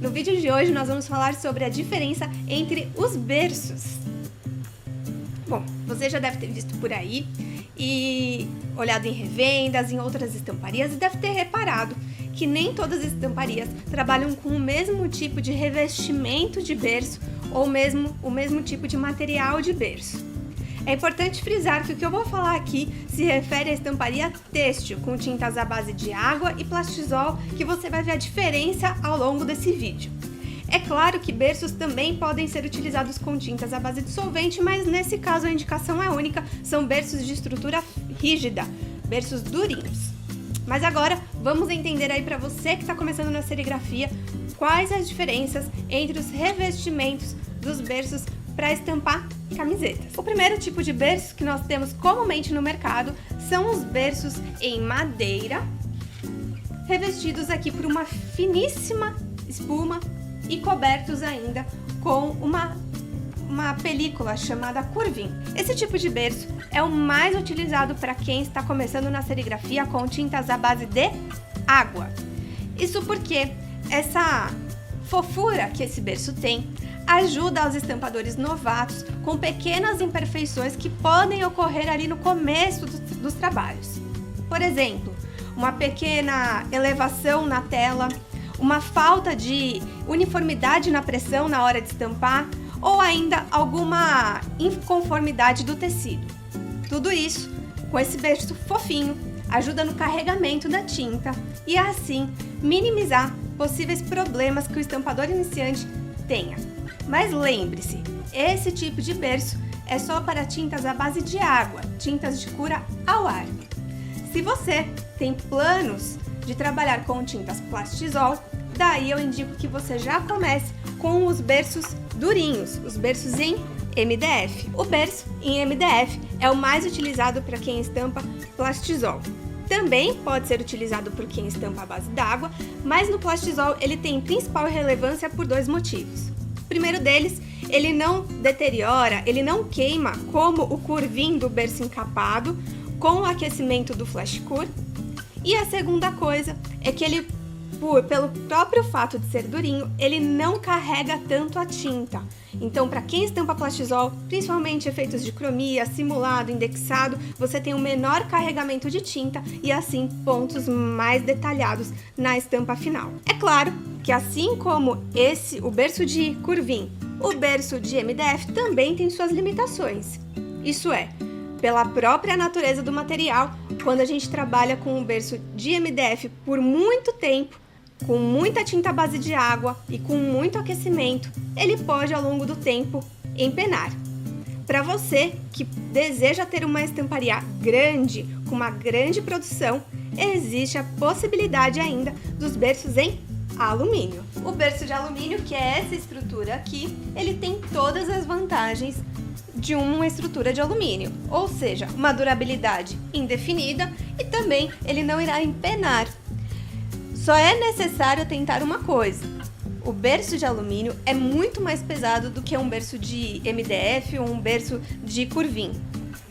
No vídeo de hoje nós vamos falar sobre a diferença entre os berços. Bom, você já deve ter visto por aí e olhado em revendas, em outras estamparias e deve ter reparado que nem todas as estamparias trabalham com o mesmo tipo de revestimento de berço ou mesmo o mesmo tipo de material de berço. É importante frisar que o que eu vou falar aqui se refere à estamparia têxtil, com tintas à base de água e plastisol, que você vai ver a diferença ao longo desse vídeo. É claro que berços também podem ser utilizados com tintas à base de solvente, mas nesse caso a indicação é única, são berços de estrutura rígida, berços durinhos. Mas agora vamos entender aí para você que está começando na serigrafia, quais as diferenças entre os revestimentos dos berços para estampar camisetas. O primeiro tipo de berço que nós temos comumente no mercado são os berços em madeira, revestidos aqui por uma finíssima espuma e cobertos ainda com uma película chamada curvin. Esse tipo de berço é o mais utilizado para quem está começando na serigrafia com tintas à base de água. Isso porque essa fofura que esse berço tem ajuda aos estampadores novatos com pequenas imperfeições que podem ocorrer ali no começo dos trabalhos. Por exemplo, uma pequena elevação na tela, uma falta de uniformidade na pressão na hora de estampar ou ainda alguma inconformidade do tecido. Tudo isso, com esse berço fofinho, ajuda no carregamento da tinta e assim minimizar possíveis problemas que o estampador iniciante tenha. Mas lembre-se, esse tipo de berço é só para tintas à base de água, tintas de cura ao ar. Se você tem planos de trabalhar com tintas plastisol, daí eu indico que você já comece com os berços durinhos, os berços em MDF. O berço em MDF é o mais utilizado para quem estampa plastisol. Também pode ser utilizado por quem estampa à base d'água, mas no plastisol ele tem principal relevância por dois motivos. O primeiro deles, ele não deteriora, ele não queima como o curvin do berço encapado com o aquecimento do flash cure. E a segunda coisa é que ele, pelo próprio fato de ser durinho, ele não carrega tanto a tinta. Então, para quem estampa plastisol, principalmente efeitos de cromia, simulado, indexado, você tem um menor carregamento de tinta e assim pontos mais detalhados na estampa final. É claro que assim como o berço de curvin, o berço de MDF também tem suas limitações. Isso é, pela própria natureza do material, quando a gente trabalha com um berço de MDF por muito tempo, com muita tinta à base de água e com muito aquecimento, ele pode ao longo do tempo empenar. Para você que deseja ter uma estamparia grande, com uma grande produção, existe a possibilidade ainda dos berços em alumínio. O berço de alumínio, que é essa estrutura aqui, ele tem todas as vantagens de uma estrutura de alumínio, ou seja, uma durabilidade indefinida e também ele não irá empenar. Só é necessário tentar uma coisa: o berço de alumínio é muito mais pesado do que um berço de MDF ou um berço de curvin.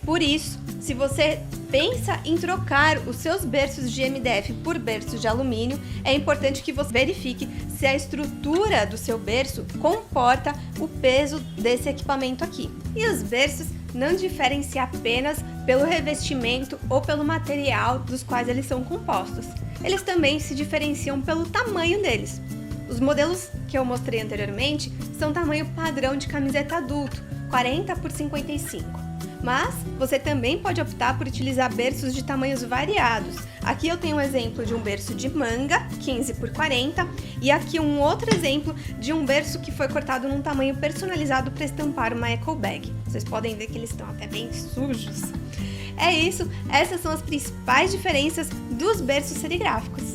Por isso, se você pensa em trocar os seus berços de MDF por berços de alumínio, é importante que você verifique se a estrutura do seu berço comporta o peso desse equipamento aqui. E os berços não diferem-se apenas pelo revestimento ou pelo material dos quais eles são compostos. Eles também se diferenciam pelo tamanho deles. Os modelos que eu mostrei anteriormente são tamanho padrão de camiseta adulto, 40 por 55. Mas você também pode optar por utilizar berços de tamanhos variados. Aqui eu tenho um exemplo de um berço de manga, 15 por 40, e aqui um outro exemplo de um berço que foi cortado num tamanho personalizado para estampar uma eco bag. Vocês podem ver que eles estão até bem sujos. É isso, essas são as principais diferenças dos berços serigráficos.